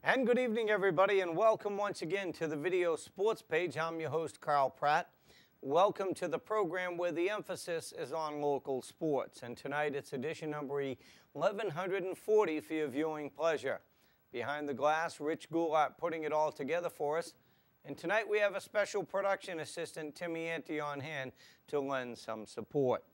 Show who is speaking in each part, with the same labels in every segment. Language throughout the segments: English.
Speaker 1: And good evening, everybody, and welcome once again to the Video Sports Page. I'm your host, Carl Pratt. Welcome to the program where the emphasis is on local sports. And tonight it's edition number 1140 for your viewing pleasure. Behind the glass, Rich Goulart putting it all together for us. And tonight we have a special production assistant, Timmy Ante, on hand to lend some support.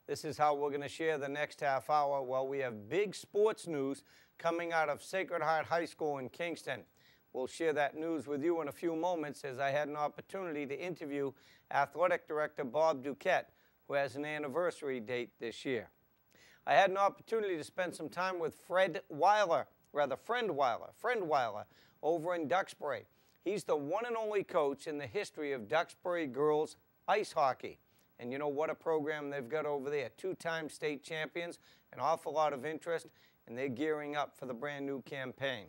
Speaker 1: This is how we're going to share the next half hour. Well, we have big sports news coming out of Sacred Heart High School in Kingston. We'll share that news with you in a few moments, as I had an opportunity to interview Athletic Director Bob Duquette, who has an anniversary date this year. I had an opportunity to spend some time with Friend Weiler, over in Duxbury. He's the one and only coach in the history of Duxbury girls ice hockey. And you know what a program they've got over there. Two-time state champions, an awful lot of interest, and they're gearing up for the brand new campaign.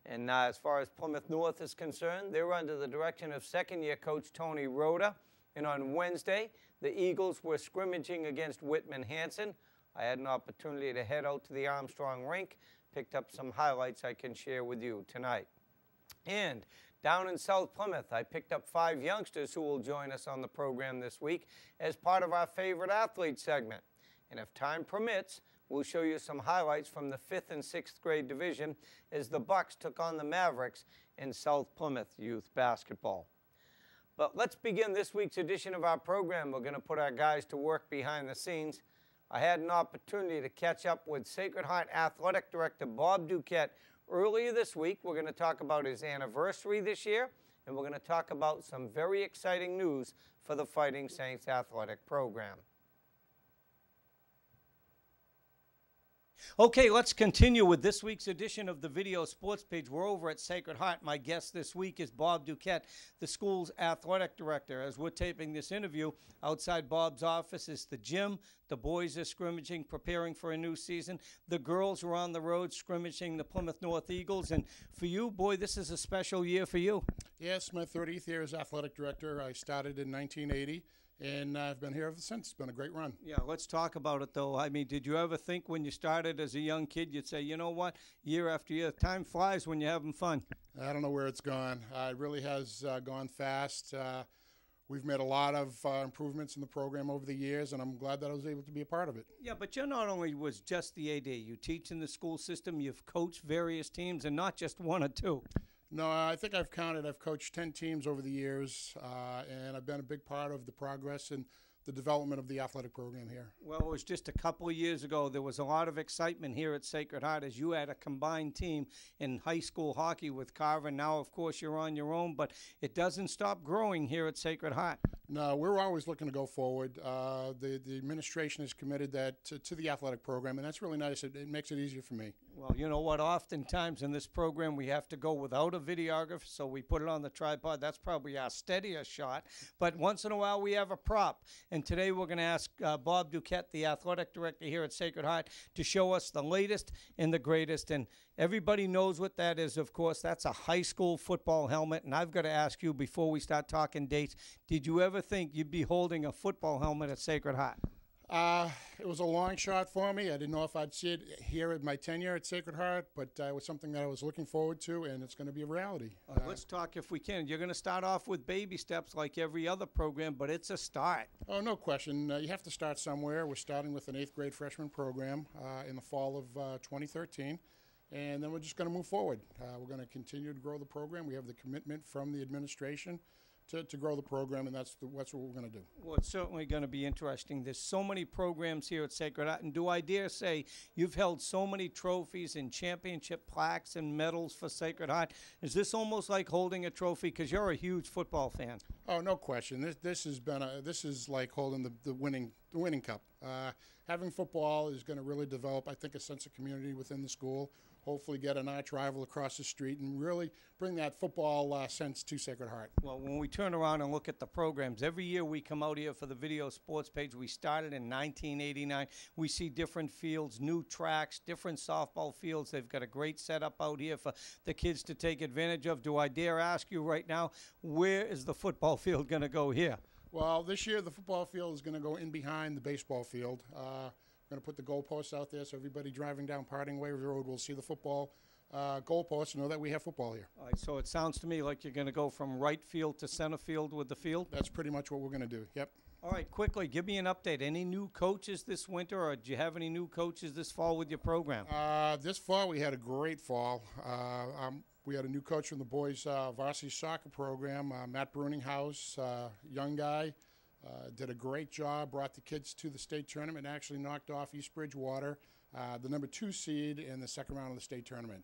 Speaker 1: And as far as Plymouth North is concerned, they're under the direction of second-year coach Tony Rhoda. And on Wednesday, the Eagles were scrimmaging against Whitman Hanson. I had an opportunity to head out to the Armstrong rink, picked up some highlights I can share with you tonight. And down in South Plymouth, I picked up 5 youngsters who will join us on the program this week as part of our favorite athlete segment. And if time permits, we'll show you some highlights from the 5th and 6th grade division as the Bucks took on the Mavericks in South Plymouth youth basketball. But let's begin this week's edition of our program. We're going to put our guys to work behind the scenes. I had an opportunity to catch up with Sacred Heart Athletic Director Bob Duquette earlier this week. We're going to talk about his anniversary this year, and we're going to talk about some very exciting news for the Fighting Saints athletic program. Okay, let's continue with this week's edition of the Video Sports Page. We're over at Sacred Heart. My guest this week is Bob Duquette, the school's athletic director. As we're taping this interview, outside Bob's office is the gym. The boys are scrimmaging, preparing for a new season. The girls are on the road scrimmaging the Plymouth North Eagles. And for you, boy, this is a special year for you.
Speaker 2: Yes, my 30th year as athletic director. I started in 1980. And I've been here ever since. It's been a great run.
Speaker 1: Yeah, let's talk about it, though. I mean, did you ever think when you started as a young kid, you'd say, you know what, year after year, time flies when you're having fun?
Speaker 2: I don't know where it's gone. It really has gone fast. We've made a lot of improvements in the program over the years, and I'm glad that I was able to be a part of it.
Speaker 1: Yeah, but you not only was just the AD. You teach in the school system. You've coached various teams, and not just one or two.
Speaker 2: No, I think I've counted. I've coached 10 teams over the years, and I've been a big part of the progress and the development of the athletic program here.
Speaker 1: Well, it was just a couple of years ago. There was a lot of excitement here at Sacred Heart as you had a combined team in high school hockey with Carver. Now, of course, you're on your own, but it doesn't stop growing here at Sacred Heart.
Speaker 2: No, we're always looking to go forward. The administration is committed to the athletic program, and that's really nice. It makes it easier for me.
Speaker 1: Well, you know what? Oftentimes in this program, we have to go without a videographer, so we put it on the tripod. That's probably our steadier shot. But once in a while, we have a prop. And today we're going to ask Bob Duquette, the athletic director here at Sacred Heart, to show us the latest and the greatest. And everybody knows what that is, of course. That's a high school football helmet. And I've got to ask you, before we start talking dates, did you ever think you'd be holding a football helmet at Sacred Heart?
Speaker 2: It was a long shot for me. I didn't know if I'd see it here at my tenure at Sacred Heart, but it was something that I was looking forward to, and it's going to be a reality.
Speaker 1: Let's talk, if we can. You're going to start off with baby steps like every other program, but it's a start.
Speaker 2: Oh, no question. You have to start somewhere. We're starting with an 8th grade freshman program in the fall of 2013, and then we're just going to move forward. We're going to continue to grow the program. We have the commitment from the administration to grow the program, and that's what we're going to do.
Speaker 1: Well, it's certainly going to be interesting. There's so many programs here at Sacred Heart, and do I dare say you've held so many trophies and championship plaques and medals for Sacred Heart. Is this almost like holding a trophy because you're a huge football fan?
Speaker 2: Oh, no question. This is like holding the winning cup. Having football is going to really develop, I think, a sense of community within the school. Hopefully get an arch rival across the street and really bring that football sense to Sacred Heart.
Speaker 1: Well, when we turn around and look at the programs, every year we come out here for the Video Sports Page. We started in 1989. We see different fields, new tracks, different softball fields. They've got a great setup out here for the kids to take advantage of. Do I dare ask you right now, where is the football field going to go here?
Speaker 2: Well, this year the football field is going to go in behind the baseball field. We're going to put the goalposts out there so everybody driving down Parting Way Road will see the football goalposts to know that we have football here.
Speaker 3: All right, so it sounds to me like you're going to go from right field to center field with the field.
Speaker 2: That's pretty much what we're going to do. Yep.
Speaker 3: All right, quickly, give me an update. Any new coaches this winter, or do you have any new coaches this fall with your program?
Speaker 2: This fall we had a great fall. We had a new coach from the boys' varsity soccer program, Matt Bruninghouse, young guy. Did a great job, brought the kids to the state tournament, actually knocked off East Bridgewater, the number 2 seed in the second round of the state tournament.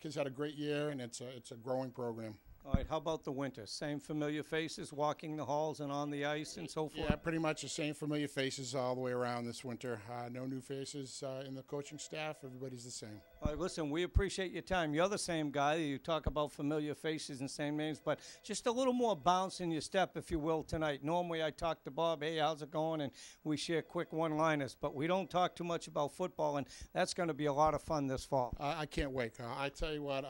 Speaker 2: Kids had a great year, and it's a growing program.
Speaker 3: All right, how about the winter? Same familiar faces walking the halls and on the ice and so forth?
Speaker 2: Yeah, pretty much the same familiar faces all the way around this winter. No new faces in the coaching staff. Everybody's the same.
Speaker 3: All right, listen, we appreciate your time. You're the same guy. You talk about familiar faces and same names, but just a little more bounce in your step, if you will, tonight. Normally I talk to Bob, hey, how's it going? And we share quick one-liners, but we don't talk too much about football, and that's going to be a lot of fun this fall.
Speaker 2: I can't wait. I tell you what,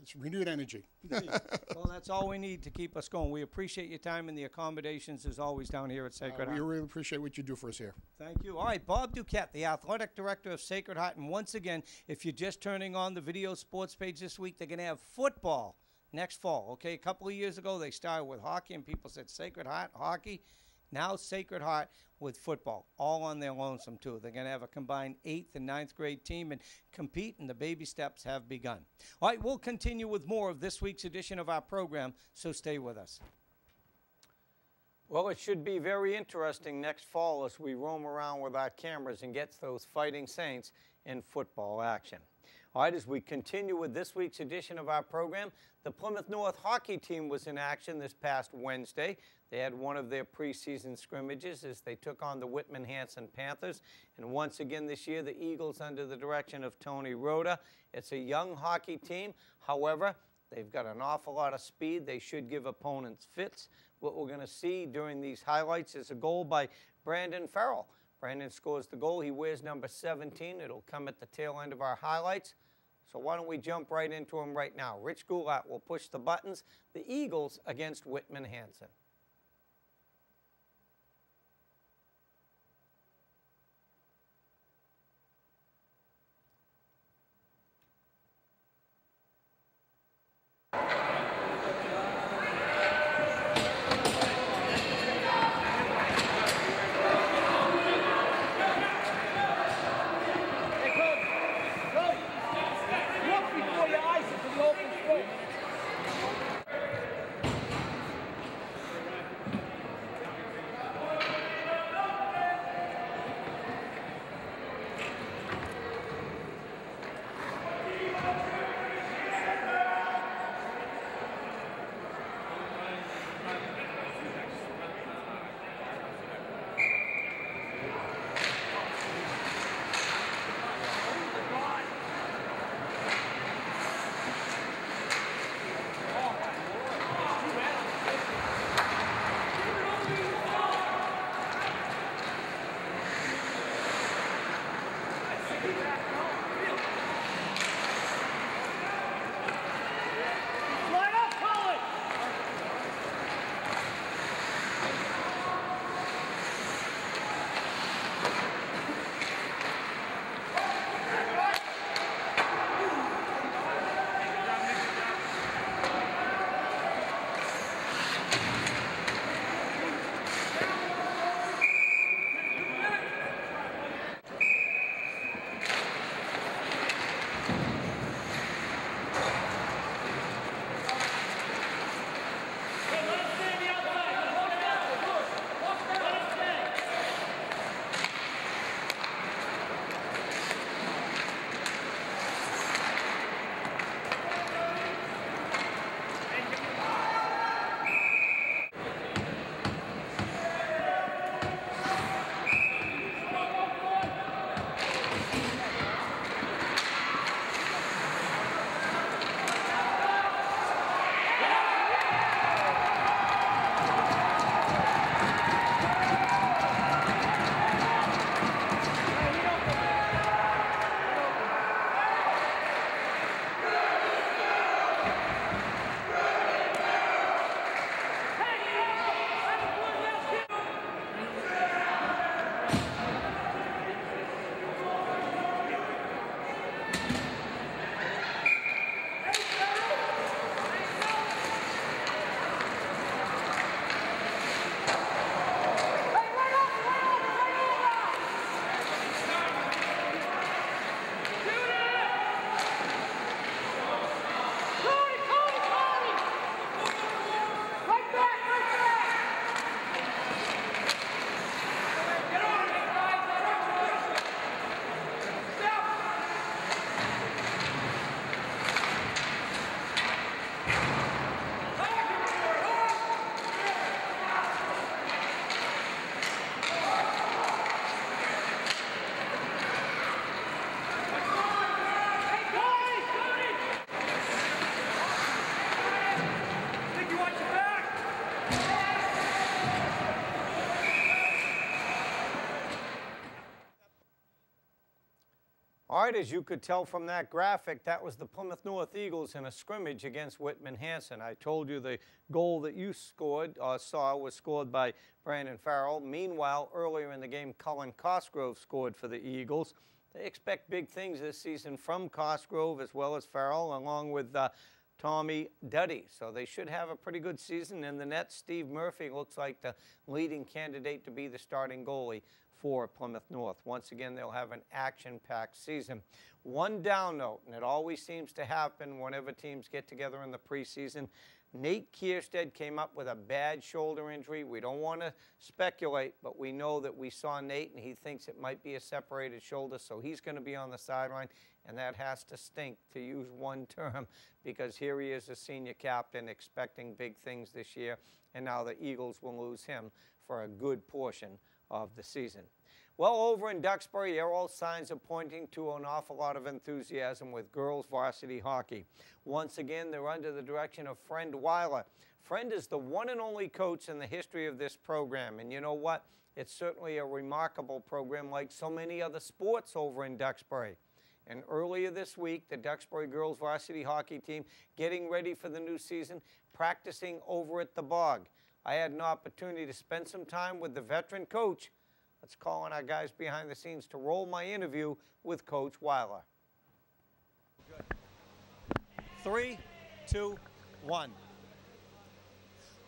Speaker 2: it's renewed energy.
Speaker 3: Well, that's all we need to keep us going. We appreciate your time and the accommodations as always down here at Sacred Heart.
Speaker 2: We really appreciate what you do for us here.
Speaker 3: Thank you. All right, Bob Duquette, the athletic director of Sacred Heart. And once again, if you're just turning on the video sports page this week, they're going to have football next fall. Okay, a couple of years ago, they started with hockey, and people said Sacred Heart, hockey. Now Sacred Heart with football, all on their lonesome, too. They're going to have a combined 8th and 9th grade team and compete, and the baby steps have begun. All right, we'll continue with more of this week's edition of our program, so stay with us.
Speaker 1: Well, it should be very interesting next fall as we roam around with our cameras and get those Fighting Saints in football action. All right, as we continue with this week's edition of our program, the Plymouth North hockey team was in action this past Wednesday. They had one of their preseason scrimmages as they took on the Whitman-Hanson Panthers. And once again this year, the Eagles under the direction of Tony Rhoda. It's a young hockey team. However, they've got an awful lot of speed. They should give opponents fits. What we're going to see during these highlights is a goal by Brandon Farrell. Brandon scores the goal. He wears number 17. It'll come at the tail end of our highlights. So why don't we jump right into him right now. Rich Goulat will push the buttons. The Eagles against Whitman-Hanson. right, as you could tell from that graphic, that was the Plymouth North Eagles in a scrimmage against Whitman-Hanson. I told you the goal that you scored or saw was scored by Brandon Farrell. Meanwhile, earlier in the game, Cullen Cosgrove scored for the Eagles. They expect big things this season from Cosgrove as well as Farrell, along with Tommy Duddy. So they should have a pretty good season. In the net, Steve Murphy looks like the leading candidate to be the starting goalie for Plymouth North. Once again, they'll have an action-packed season. One down note, and it always seems to happen whenever teams get together in the preseason, Nate Kierstead came up with a bad shoulder injury. We don't want to speculate, but we know that we saw Nate, and he thinks it might be a separated shoulder, so he's going to be on the sideline, and that has to stink, to use one term, because here he is, a senior captain, expecting big things this year, and now the Eagles will lose him for a good portion of the season. Well, over in Duxbury, all signs are pointing to an awful lot of enthusiasm with girls varsity hockey. Once again, they're under the direction of Friend Weiler. Friend is the one and only coach in the history of this program, and you know what? It's certainly a remarkable program like so many other sports over in Duxbury. And earlier this week, the Duxbury girls varsity hockey team getting ready for the new season, practicing over at the Bog. I had an opportunity to spend some time with the veteran coach. Let's call on our guys behind the scenes to roll my interview with Coach Weiler.
Speaker 3: Good. 3, 2, 1.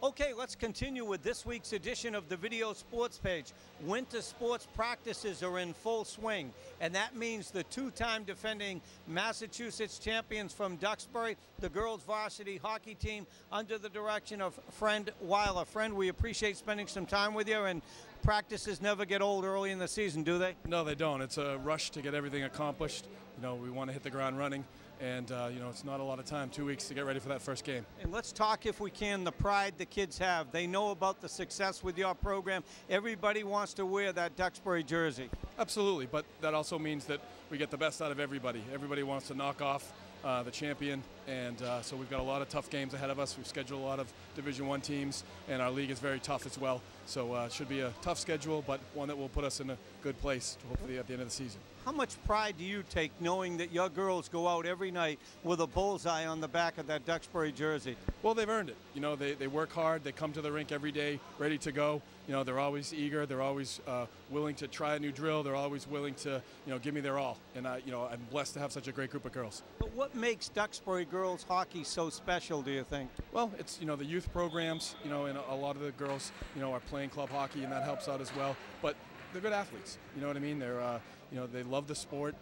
Speaker 3: Okay, let's continue with this week's edition of the Video Sports Page. Winter sports practices are in full swing, and that means the two-time defending Massachusetts champions from Duxbury, the girls varsity hockey team, under the direction of Friend Weiler. Friend, we appreciate spending some time with you, and practices never get old early in the season, do they?
Speaker 4: No, they don't. It's a rush to get everything accomplished. You know, we want to hit the ground running. And, you know, it's not a lot of time, 2 weeks to get ready for that first game.
Speaker 3: And let's talk, if we can, the pride the kids have. They know about the success with your program. Everybody wants to wear that Duxbury jersey.
Speaker 4: Absolutely, but that also means that we get the best out of everybody. Everybody wants to knock off the champion, and so we've got a lot of tough games ahead of us. We've scheduled a lot of Division I teams, and our league is very tough as well. So it should be a tough schedule, but one that will put us in a good place, hopefully, at the end of the season.
Speaker 3: How much pride do you take knowing that your girls go out every night with a bullseye on the back of that Duxbury jersey?
Speaker 4: Well, they've earned it. You know, they work hard. They come to the rink every day ready to go. You know, they're always eager. They're always willing to try a new drill. They're always willing to, you know, give me their all. And, you know, I'm blessed to have such a great group of girls.
Speaker 3: But what makes Duxbury girls hockey so special, do you think?
Speaker 4: Well, it's, you know, the youth programs, you know, and a lot of the girls, you know, are playing club hockey, and that helps out as well. But they're good athletes. You know what I mean? They're, you know, they love the sport.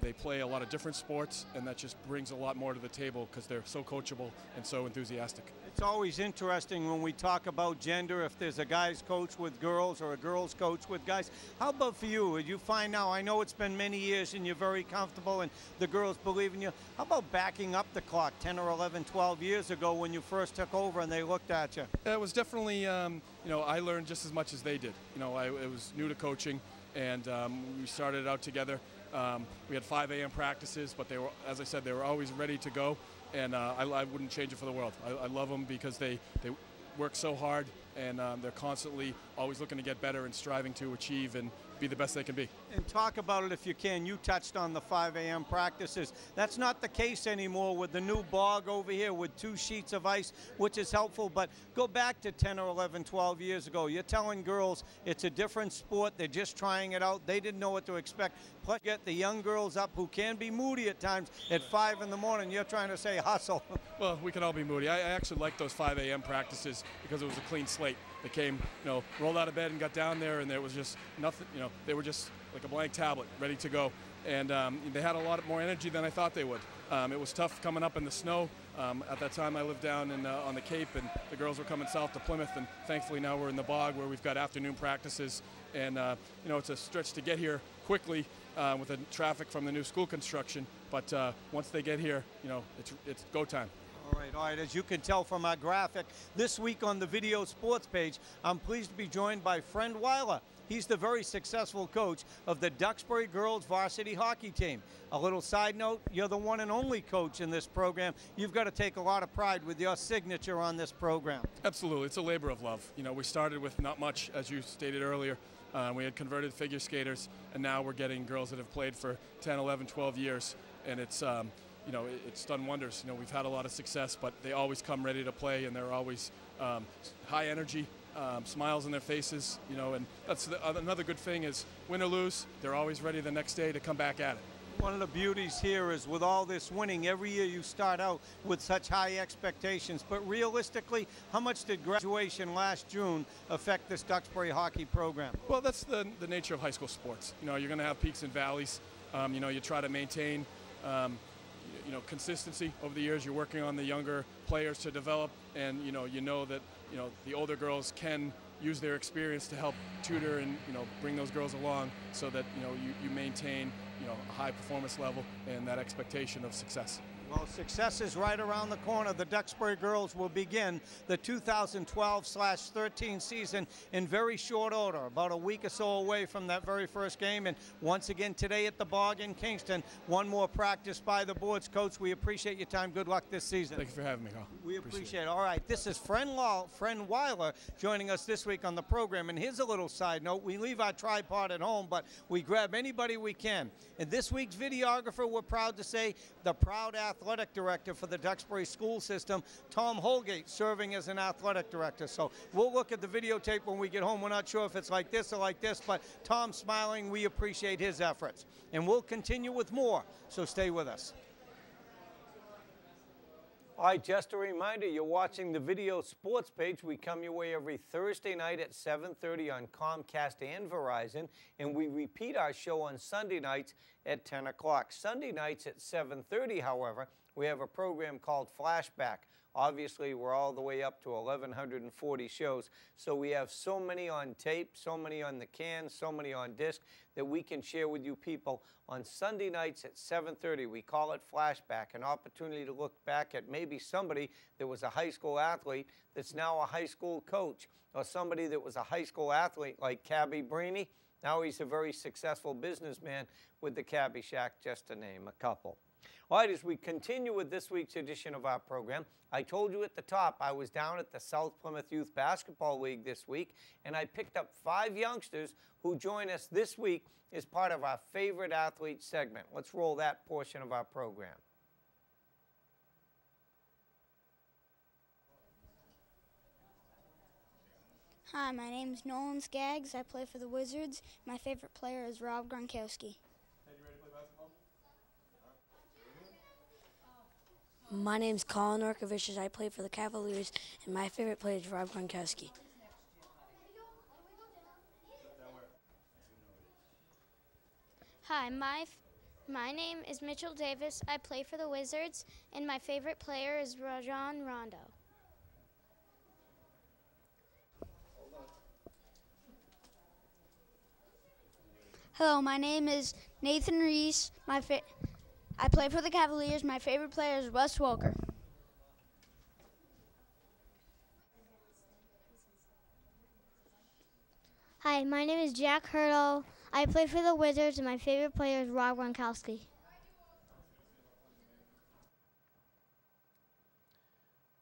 Speaker 4: They play a lot of different sports, and that just brings a lot more to the table because they're so coachable and so enthusiastic.
Speaker 3: It's always interesting when we talk about gender, if there's a guy's coach with girls or a girl's coach with guys. How about for you? You find now, I know it's been many years and you're very comfortable and the girls believe in you. How about backing up the clock 10 or 11, 12 years ago when you first took over and they looked at you?
Speaker 4: It was definitely, you know, I learned just as much as they did. You know, I was new to coaching, and we started out together. We had 5 a.m. practices, but they were, as I said, they were always ready to go. And I wouldn't change it for the world. I love them because they work so hard, and they're constantly always looking to get better and striving to achieve and be the best they can be.
Speaker 3: And talk about it if you can. You touched on the 5 a.m. practices. That's not the case anymore with the new Bog over here with 2 sheets of ice, which is helpful. But go back to 10 or 11, 12 years ago. You're telling girls it's a different sport. They're just trying it out. They didn't know what to expect. Plus, get the young girls up who can be moody at times at 5 in the morning. You're trying to say hustle.
Speaker 4: Well, we can all be moody. I actually like those 5 a.m. practices because it was a clean slate. They came, you know, rolled out of bed and got down there, and there was just nothing, you know, they were just like a blank tablet, ready to go. And they had a lot more energy than I thought they would. It was tough coming up in the snow. At that time, I lived down on the Cape, and the girls were coming south to Plymouth, and thankfully now we're in the Bog where we've got afternoon practices. And, you know, it's a stretch to get here quickly with the traffic from the new school construction. But once they get here, you know, it's go time.
Speaker 3: All right. As you can tell from our graphic, this week on the Video Sports page, I'm pleased to be joined by Friend Weiler. He's the very successful coach of the Duxbury Girls Varsity Hockey Team. A little side note, you're the one and only coach in this program. You've got to take a lot of pride with your signature on this program.
Speaker 4: Absolutely. It's a labor of love. You know, we started with not much, as you stated earlier. We had converted figure skaters, and now we're getting girls that have played for 10, 11, 12 years. And it's, you know, it's done wonders. You know, we've had a lot of success, but they always come ready to play, and they're always high energy. Smiles on their faces, you know, and that's another good thing is win or lose, they're always ready the next day to come back at it.
Speaker 3: One of the beauties here is with all this winning, every year you start out with such high expectations, but realistically, how much did graduation last June affect this Duxbury hockey program?
Speaker 4: Well, that's the nature of high school sports. You know, you're going to have peaks and valleys. You know, you try to maintain, you know, consistency over the years. You're working on the younger players to develop, and you know that the older girls can use their experience to help tutor and bring those girls along, so that you maintain a high performance level and that expectation of success.
Speaker 3: Well, success is right around the corner. The Duxbury girls will begin the 2012/13 season in very short order, about a week or so away from that very first game. And once again today at the Bog in Kingston, one more practice by the boards. Coach, we appreciate your time. Good luck this season.
Speaker 4: Thank you for having me, Carl.
Speaker 3: We appreciate it. All right, this is Friend Weiler joining us this week on the program. And here's a little side note. We leave our tripod at home, but we grab anybody we can. And this week's videographer, we're proud to say, the proud athletic director for the Duxbury school system, Tom Holgate, serving as an athletic director. So we'll look at the videotape when we get home. We're not sure if it's like this or like this, but Tom's smiling. We appreciate his efforts. And we'll continue with more, so stay with us.
Speaker 1: All right, just a reminder, you're watching the Video Sports page. We come your way every Thursday night at 7:30 on Comcast and Verizon, and we repeat our show on Sunday nights at 10 o'clock. Sunday nights at 7:30, however, we have a program called Flashback. Obviously, we're all the way up to 1,140 shows, so we have so many on tape, so many on the can, so many on disc that we can share with you people on Sunday nights at 7:30. We call it Flashback, an opportunity to look back at maybe somebody that was a high school athlete that's now a high school coach, or somebody that was a high school athlete like Cabby Brini. Now he's a very successful businessman with the Cabby Shack, just to name a couple. All right, as we continue with this week's edition of our program, I told you at the top I was down at the South Plymouth Youth Basketball League this week, and I picked up 5 youngsters who join us this week as part of our favorite athlete segment. Let's roll that portion of our program.
Speaker 5: Hi, my name is Nolan Skaggs. I play for the Wizards. My favorite player is Rob Gronkowski.
Speaker 6: My name's Colin Orkovicius. I play for the Cavaliers, and my favorite player is Rob Gronkowski.
Speaker 7: Hi, my name is Mitchell Davis. I play for the Wizards, and my favorite player is Rajon Rondo.
Speaker 5: Hello, my name is Nathan Reese. I play for the Cavaliers. My favorite player is Wes Welker.
Speaker 7: Hi, my name is Jack Hurdle. I play for the Wizards, and my favorite player is Rob Gronkowski.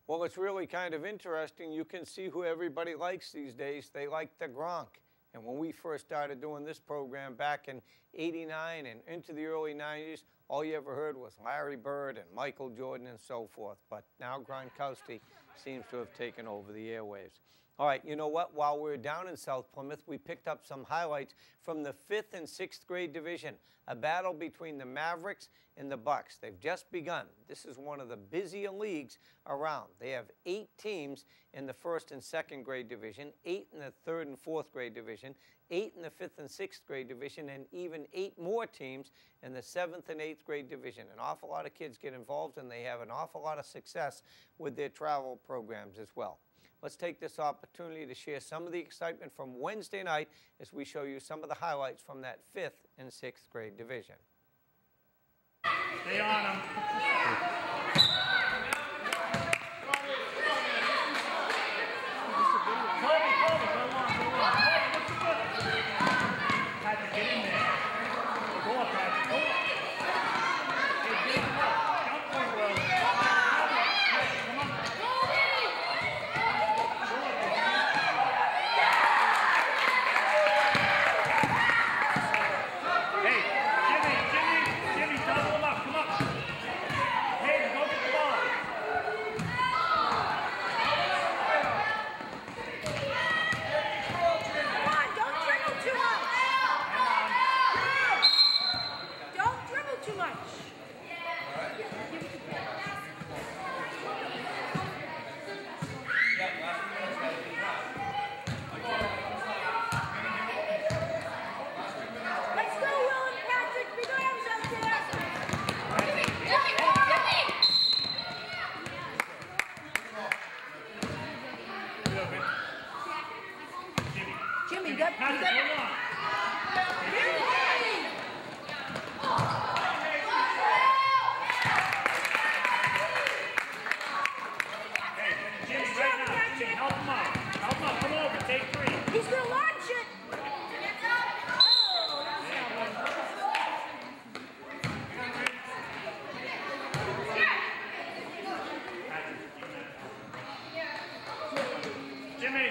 Speaker 1: Well, it's really kind of interesting. You can see who everybody likes these days. They like the Gronk. And when we first started doing this program back in '89 and into the early '90s, all you ever heard was Larry Bird and Michael Jordan and so forth. But now Gronkowski seems to have taken over the airwaves. All right, you know what? While we were down in South Plymouth, we picked up some highlights from the 5th and 6th grade division, a battle between the Mavericks and the Bucks. They've just begun. This is one of the busier leagues around. They have 8 teams in the 1st and 2nd grade division, 8 in the 3rd and 4th grade division, 8 in the 5th and 6th grade division, and even 8 more teams in the 7th and 8th grade division. An awful lot of kids get involved, and they have an awful lot of success with their travel programs as well. Let's take this opportunity to share some of the excitement from Wednesday night as we show you some of the highlights from that 5th and 6th grade division.
Speaker 8: Stay on them. Jimmy, you got
Speaker 9: Help him out. Help him out. Come over. Take 3.
Speaker 8: He's gonna launch it.
Speaker 9: Jimmy.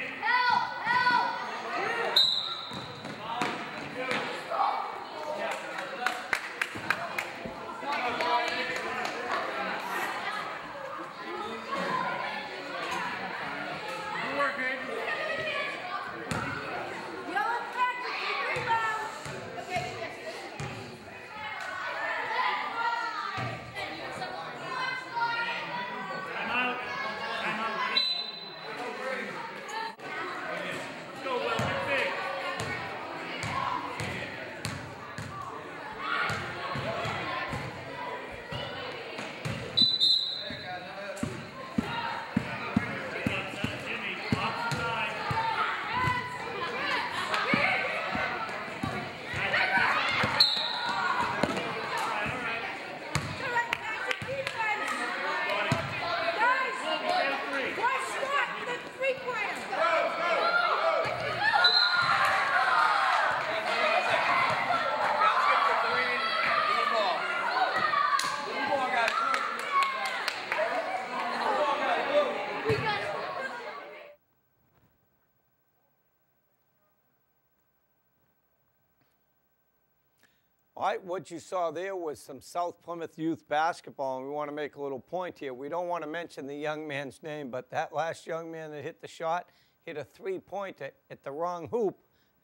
Speaker 1: All right, what you saw there was some South Plymouth youth basketball, and we want to make a little point here. We don't want to mention the young man's name, but that last young man that hit the shot hit a three-pointer at the wrong hoop,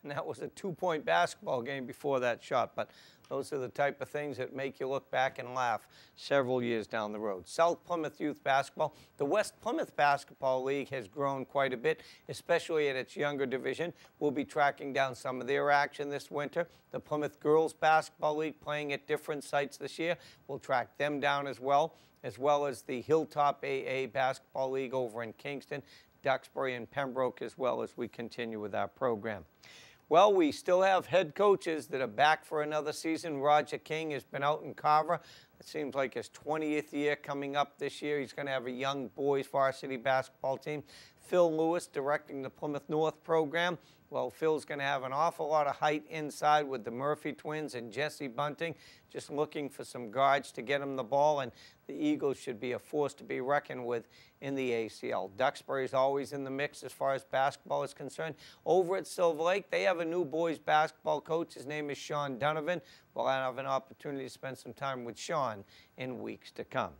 Speaker 1: and that was a 2-point basketball game before that shot. But those are the type of things that make you look back and laugh several years down the road. South Plymouth Youth Basketball. The West Plymouth Basketball League has grown quite a bit, especially at its younger division. We'll be tracking down some of their action this winter. The Plymouth Girls Basketball League playing at different sites this year. We'll track them down as well as the Hilltop AA Basketball League over in Kingston, Duxbury, and Pembroke, as well as we continue with our program. Well, we still have head coaches that are back for another season. Roger King has been out in Carver. It seems like his 20th year coming up this year. He's going to have a young boys varsity basketball team. Phil Lewis directing the Plymouth North program. Well, Phil's going to have an awful lot of height inside with the Murphy twins and Jesse Bunting, just looking for some guards to get him the ball, and the Eagles should be a force to be reckoned with in the ACL. Duxbury is always in the mix as far as basketball is concerned. Over at Silver Lake, they have a new boys basketball coach. His name is Sean Donovan. We'll have an opportunity to spend some time with Sean in weeks to come.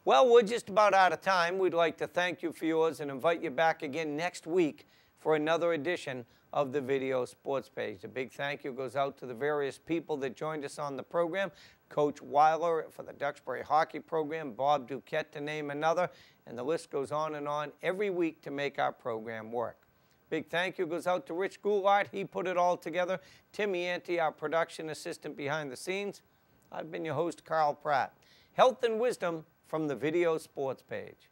Speaker 1: Well, we're just about out of time. We'd like to thank you for yours and invite you back again next week for another edition of the Video Sports Page. A big thank you goes out to the various people that joined us on the program. Coach Weiler for the Duxbury hockey program, Bob Duquette to name another, and the list goes on and on every week to make our program work. Big thank you goes out to Rich Goulart. He put it all together. Timmy Ante, our production assistant behind the scenes. I've been your host, Carl Pratt. Health and wisdom from the Video Sports Page.